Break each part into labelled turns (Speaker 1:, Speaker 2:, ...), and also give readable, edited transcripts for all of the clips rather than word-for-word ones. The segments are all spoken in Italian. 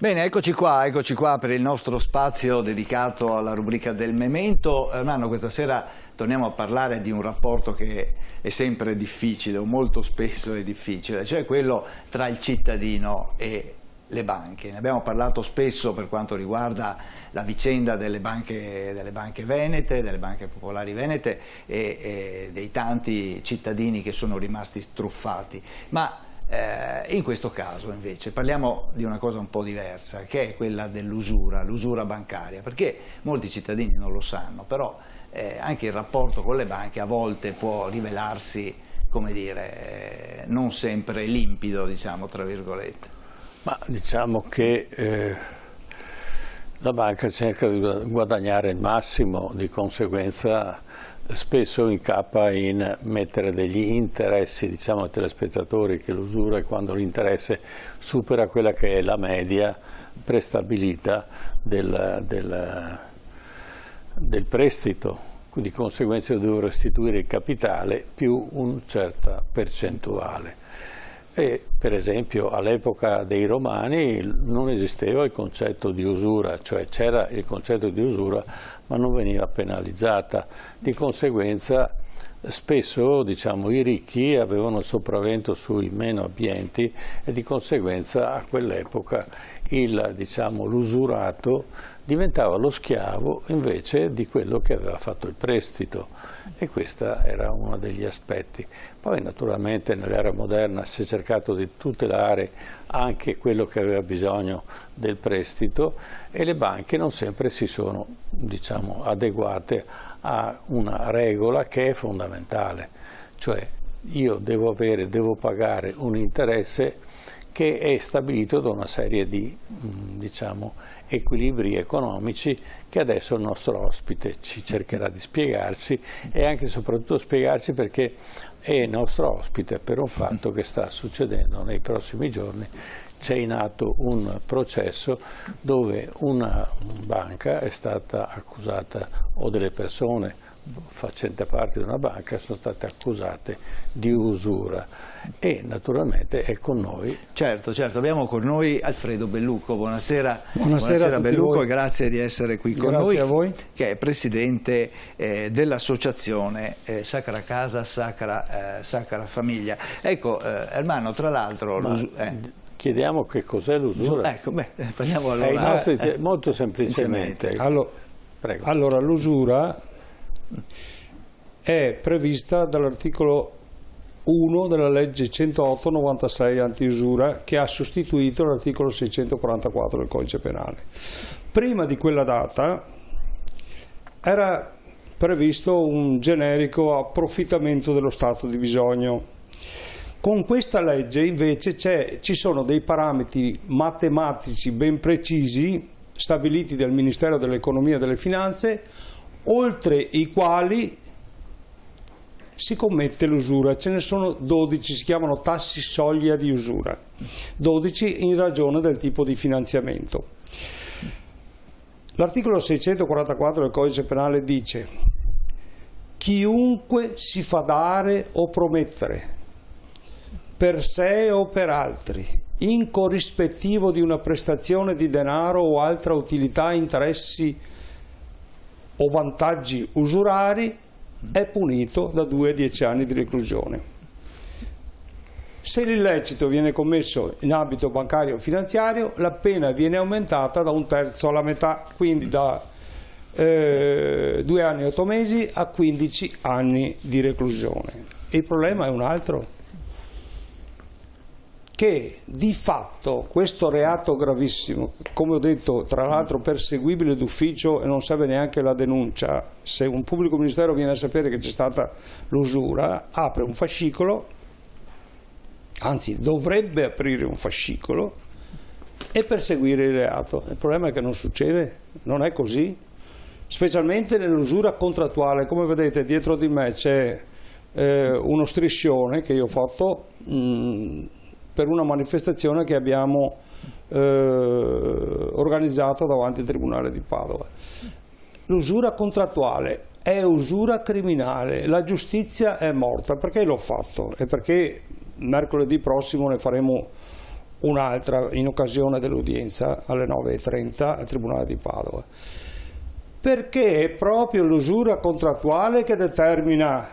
Speaker 1: Bene, eccoci qua per il nostro spazio dedicato alla rubrica del Memento. Ermanno, questa sera torniamo a parlare di un rapporto che è sempre difficile, o molto spesso è difficile, cioè quello tra il cittadino e le banche. Ne abbiamo parlato spesso per quanto riguarda la vicenda delle banche venete, delle banche popolari venete e dei tanti cittadini che sono rimasti truffati. Ma in questo caso invece parliamo di una cosa un po' diversa, che è quella dell'usura, l'usura bancaria, perché molti cittadini non lo sanno, però anche il rapporto con le banche a volte può rivelarsi, come dire, non sempre limpido, diciamo, tra virgolette.
Speaker 2: Ma diciamo che la banca cerca di guadagnare il massimo, di conseguenza spesso incappa in mettere degli interessi, diciamo, ai telespettatori che l'usura è quando l'interesse supera quella che è la media prestabilita del prestito, di conseguenza devo restituire il capitale più una certa percentuale. E per esempio all'epoca dei Romani non esisteva il concetto di usura, cioè c'era il concetto di usura ma non veniva penalizzata, di conseguenza spesso, diciamo, i ricchi avevano il sopravvento sui meno abbienti e di conseguenza a quell'epoca l'usurato diventava lo schiavo invece di quello che aveva fatto il prestito, e questo era uno degli aspetti. Poi naturalmente nell'era moderna si è cercato di tutelare anche quello che aveva bisogno del prestito e le banche non sempre si sono, diciamo, adeguate a una regola che è fondamentale, cioè io devo pagare un interesse che è stabilito da una serie di diciamo, equilibri economici che adesso il nostro ospite ci cercherà di spiegarci e anche e soprattutto spiegarci perché è nostro ospite per un fatto che sta succedendo nei prossimi giorni. C'è in atto un processo dove una banca è stata accusata, o delle persone facenti parte di una banca sono state accusate di usura, e naturalmente è con noi.
Speaker 1: Certo, abbiamo con noi Alfredo Bellucco. Buonasera Bellucco,
Speaker 3: voi.
Speaker 1: E grazie di essere qui con
Speaker 3: Grazie
Speaker 1: noi,
Speaker 3: a voi.
Speaker 1: Che è presidente dell'associazione Sacra Casa, Sacra Famiglia. Ecco, Ermanno, tra l'altro
Speaker 2: chiediamo che cos'è l'usura.
Speaker 1: Ecco, parliamo allora
Speaker 2: molto semplicemente.
Speaker 3: Allora l'usura è prevista dall'articolo 1 della legge 108/96 antiusura, che ha sostituito l'articolo 644 del codice penale. Prima di quella data era previsto un generico approfittamento dello stato di bisogno. Con questa legge invece ci sono dei parametri matematici ben precisi stabiliti dal Ministero dell'Economia e delle Finanze, oltre i quali si commette l'usura. Ce ne sono 12, si chiamano tassi soglia di usura, 12 in ragione del tipo di finanziamento. L'articolo 644 del codice penale dice: chiunque si fa dare o promettere per sé o per altri, in corrispettivo di una prestazione di denaro o altra utilità, interessi o vantaggi usurari, è punito da 2 a 10 anni di reclusione. Se l'illecito viene commesso in ambito bancario o finanziario, la pena viene aumentata da 1/3 alla metà, quindi da 2 anni e 8 mesi a 15 anni di reclusione. E il problema è un altro, che di fatto questo reato gravissimo, come ho detto, tra l'altro perseguibile d'ufficio e non serve neanche la denuncia, se un pubblico ministero viene a sapere che c'è stata l'usura, apre un fascicolo, anzi dovrebbe aprire un fascicolo e perseguire il reato. Il problema è che non succede, non è così, specialmente nell'usura contrattuale. Come vedete dietro di me c'è uno striscione che io ho fatto per una manifestazione che abbiamo organizzato davanti al Tribunale di Padova. L'usura contrattuale è usura criminale, la giustizia è morta. Perché l'ho fatto? E perché mercoledì prossimo ne faremo un'altra in occasione dell'udienza alle 9:30 al Tribunale di Padova, perché è proprio l'usura contrattuale che determina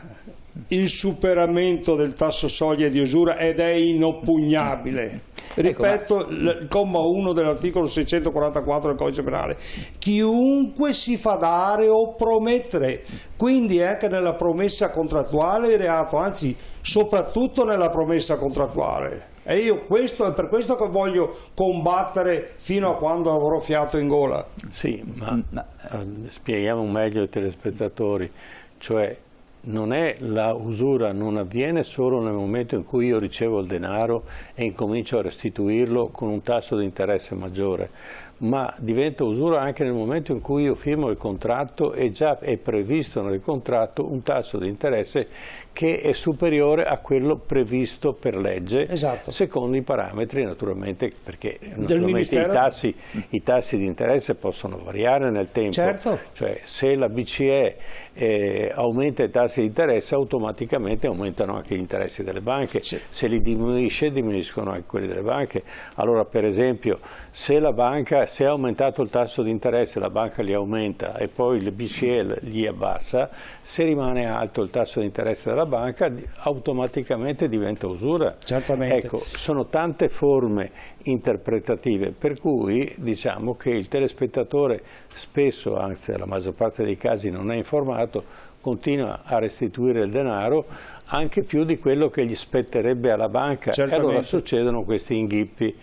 Speaker 3: il superamento del tasso soglia di usura ed è inoppugnabile. Ripeto, il comma 1 dell'articolo 644 del Codice Penale: chiunque si fa dare o promettere, quindi anche nella promessa contrattuale il reato, anzi soprattutto nella promessa contrattuale. E io questo è per questo che voglio combattere fino a quando avrò fiato in gola.
Speaker 2: Sì, ma spieghiamo meglio ai telespettatori, cioè non è la usura, non avviene solo nel momento in cui io ricevo il denaro e incomincio a restituirlo con un tasso di interesse maggiore, ma diventa usura anche nel momento in cui io firmo il contratto e già è previsto nel contratto un tasso di interesse che è superiore a quello previsto per legge,
Speaker 3: esatto,
Speaker 2: secondo i parametri naturalmente, perché i tassi di interesse possono variare nel tempo,
Speaker 3: certo.
Speaker 2: Cioè se la BCE aumenta i tassi di interesse, automaticamente aumentano anche gli interessi delle banche,
Speaker 3: sì.
Speaker 2: Se li diminuisce, diminuiscono anche quelli delle banche. Allora, per esempio, se ha aumentato il tasso di interesse, la banca li aumenta e poi il BCE li abbassa, se rimane alto il tasso di interesse della banca, automaticamente diventa usura.
Speaker 3: Certamente.
Speaker 2: Ecco, sono tante forme interpretative, per cui diciamo che il telespettatore spesso, anzi nella maggior parte dei casi non è informato, continua a restituire il denaro anche più di quello che gli spetterebbe alla banca.
Speaker 3: Certamente.
Speaker 2: E allora succedono questi inghippi.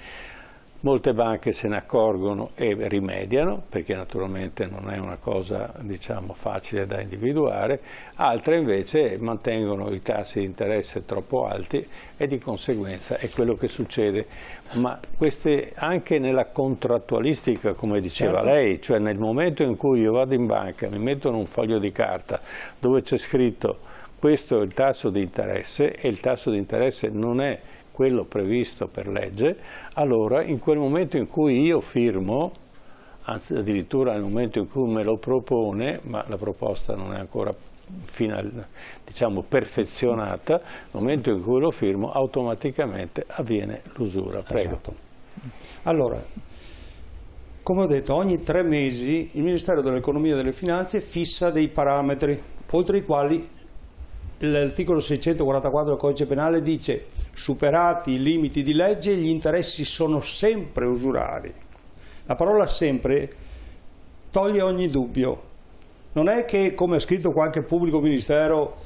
Speaker 2: Molte banche se ne accorgono e rimediano, perché naturalmente non è una cosa, diciamo, facile da individuare, altre invece mantengono i tassi di interesse troppo alti e di conseguenza è quello che succede. Ma queste anche nella contrattualistica, come diceva
Speaker 3: certo.
Speaker 2: lei, cioè nel momento in cui io vado in banca, mi mettono un foglio di carta dove c'è scritto questo è il tasso di interesse e il tasso di interesse non è quello previsto per legge, allora in quel momento in cui io firmo, anzi addirittura nel momento in cui me lo propone, ma la proposta non è ancora diciamo perfezionata, nel momento in cui lo firmo automaticamente avviene l'usura. Prego.
Speaker 3: Esatto. Allora, come ho detto, ogni 3 mesi il Ministero dell'Economia e delle Finanze fissa dei parametri, oltre i quali l'articolo 644 del Codice Penale dice: superati i limiti di legge, gli interessi sono sempre usurari. La parola sempre toglie ogni dubbio. Non è che, come ha scritto qualche pubblico ministero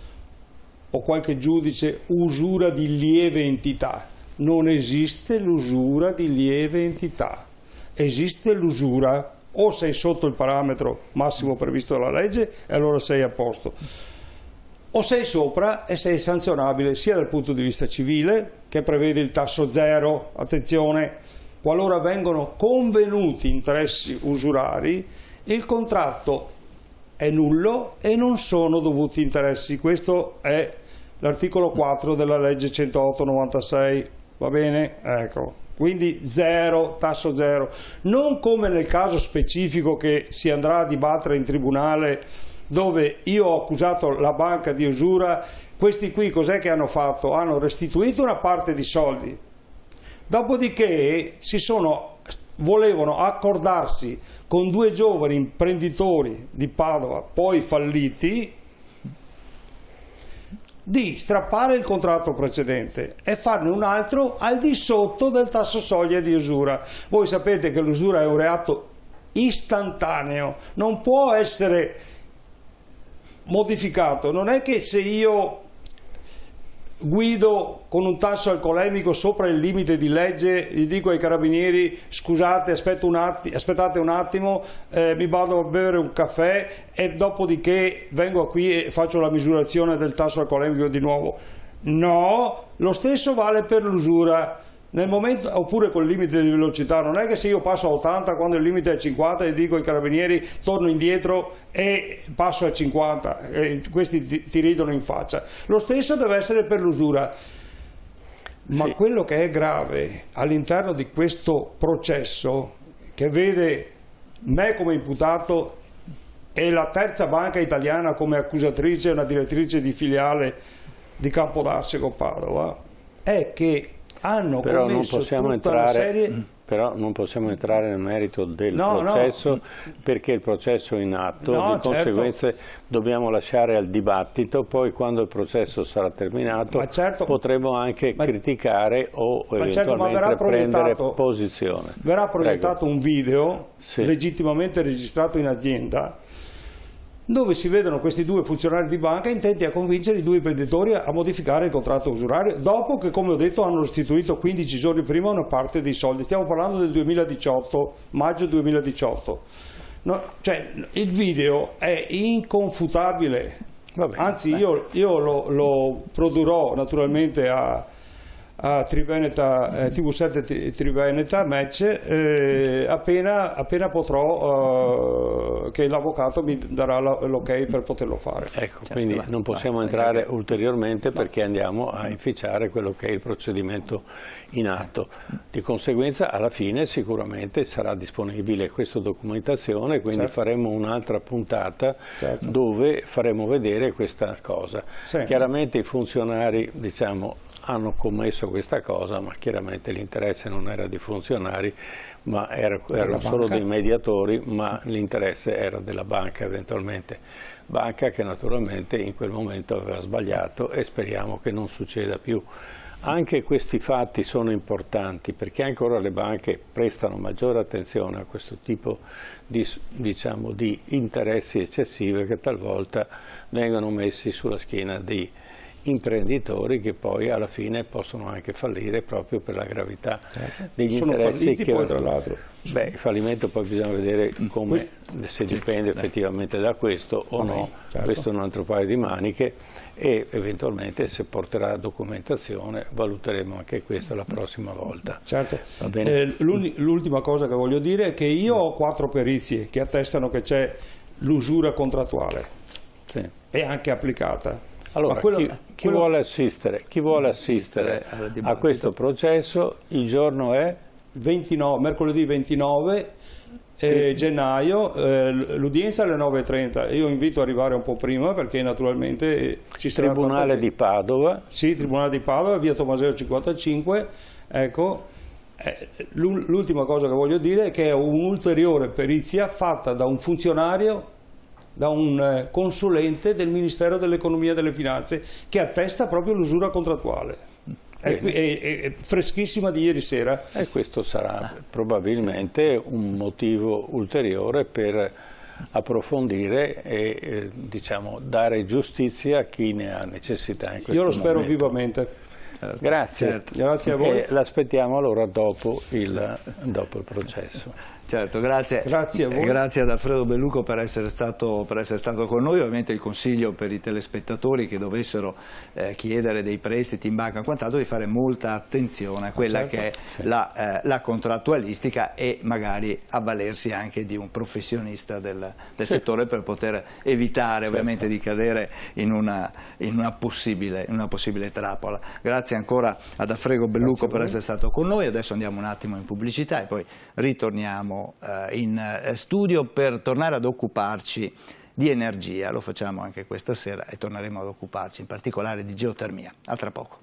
Speaker 3: o qualche giudice, usura di lieve entità. Non esiste l'usura di lieve entità. Esiste l'usura, o sei sotto il parametro massimo previsto dalla legge e allora sei a posto, o sei sopra e sei sanzionabile sia dal punto di vista civile, che prevede il tasso zero, attenzione, qualora vengono convenuti interessi usurari, il contratto è nullo e non sono dovuti interessi. Questo è l'articolo 4 della legge 108/96, va bene? Ecco. Quindi zero, tasso zero. Non come nel caso specifico che si andrà a dibattere in tribunale, dove io ho accusato la banca di usura. Questi qui cos'è che hanno fatto? Hanno restituito una parte di soldi, dopodiché volevano accordarsi con 2 giovani imprenditori di Padova, poi falliti, di strappare il contratto precedente e farne un altro al di sotto del tasso soglia di usura. Voi sapete che l'usura è un reato istantaneo, non può essere modificato. Non è che se io guido con un tasso alcolemico sopra il limite di legge, gli dico ai carabinieri: scusate, aspettate un attimo, mi vado a bere un caffè e dopodiché vengo qui e faccio la misurazione del tasso alcolemico di nuovo. No, lo stesso vale per l'usura. Nel momento, oppure col limite di velocità, non è che se io passo a 80 quando il limite è 50 e dico ai carabinieri torno indietro e passo a 50, e questi ti ridono in faccia. Lo stesso deve essere per l'usura. Ma sì, quello che è grave all'interno di questo processo, che vede me come imputato e la terza banca italiana come accusatrice e una direttrice di filiale di Campodarsego Padova, è che hanno
Speaker 2: però
Speaker 3: commesso
Speaker 2: non
Speaker 3: tutta una serie...
Speaker 2: Però non possiamo entrare nel merito del processo, perché il processo è in atto, di conseguenza dobbiamo lasciare al dibattito, poi quando il processo sarà terminato potremo anche criticare o eventualmente prendere posizione.
Speaker 3: Verrà proiettato un video legittimamente registrato in azienda, dove si vedono questi due funzionari di banca intenti a convincere i due imprenditori a modificare il contratto usurario, dopo che, come ho detto, hanno restituito 15 giorni prima una parte dei soldi. Stiamo parlando del 2018, maggio 2018. No, cioè, il video è inconfutabile. Anzi, io lo produrrò naturalmente a Triveneta, TV7 Triveneta Match, appena potrò, che l'avvocato mi darà l'ok per poterlo fare.
Speaker 2: Ecco, quindi non possiamo entrare ulteriormente perché andiamo a inficiare quello che è il procedimento in atto. Di conseguenza alla fine sicuramente sarà disponibile questa documentazione, quindi faremo un'altra puntata dove faremo vedere questa cosa. Chiaramente i funzionari, diciamo, hanno commesso questa cosa, ma chiaramente l'interesse non era di funzionari, ma erano solo dei mediatori, ma l'interesse era della banca eventualmente. Banca che naturalmente in quel momento aveva sbagliato e speriamo che non succeda più. Anche questi fatti sono importanti perché ancora le banche prestano maggiore attenzione a questo tipo di, diciamo, di interessi eccessivi che talvolta vengono messi sulla schiena di imprenditori che poi alla fine possono anche fallire proprio per la gravità degli interessi che
Speaker 3: poi, tra l'altro.
Speaker 2: Beh, il fallimento poi bisogna vedere come, se dipende effettivamente da questo o no, questo è un altro paio di maniche, e eventualmente se porterà documentazione valuteremo anche questo la prossima volta. Va bene?
Speaker 3: L'ultima cosa che voglio dire è che io ho 4 perizie che attestano che c'è l'usura contrattuale e anche applicata.
Speaker 2: Allora, chi vuole assistere a questo processo, il giorno è?
Speaker 3: Mercoledì 29 gennaio, l'udienza alle 9:30. Io invito ad arrivare un po' prima perché naturalmente ci sarà
Speaker 2: Tribunale di Padova.
Speaker 3: Sì, Tribunale di Padova, via Tomaseo 55. Ecco, l'ultima cosa che voglio dire è che è un'ulteriore perizia fatta da un funzionario, da un consulente del Ministero dell'Economia e delle Finanze, che attesta proprio l'usura contrattuale. È freschissima di ieri sera.
Speaker 2: E questo sarà probabilmente un motivo ulteriore per approfondire e diciamo, dare giustizia a chi ne ha necessità in questo momento.
Speaker 3: Io lo spero vivamente.
Speaker 2: Grazie.
Speaker 3: Grazie a voi.
Speaker 2: L'aspettiamo allora dopo il processo.
Speaker 1: Certo, grazie a voi. Grazie ad Alfredo Belluco per essere stato con noi. Ovviamente il consiglio per i telespettatori che dovessero chiedere dei prestiti in banca e quant'altro, di fare molta attenzione a quella che è la contrattualistica e magari avvalersi anche di un professionista del settore per poter evitare ovviamente di cadere in una possibile trappola. Grazie ancora ad Alfredo Belluco per essere stato con noi. Adesso andiamo un attimo in pubblicità e poi ritorniamo in studio per tornare ad occuparci di energia. Lo facciamo anche questa sera e torneremo ad occuparci in particolare di geotermia. A tra poco.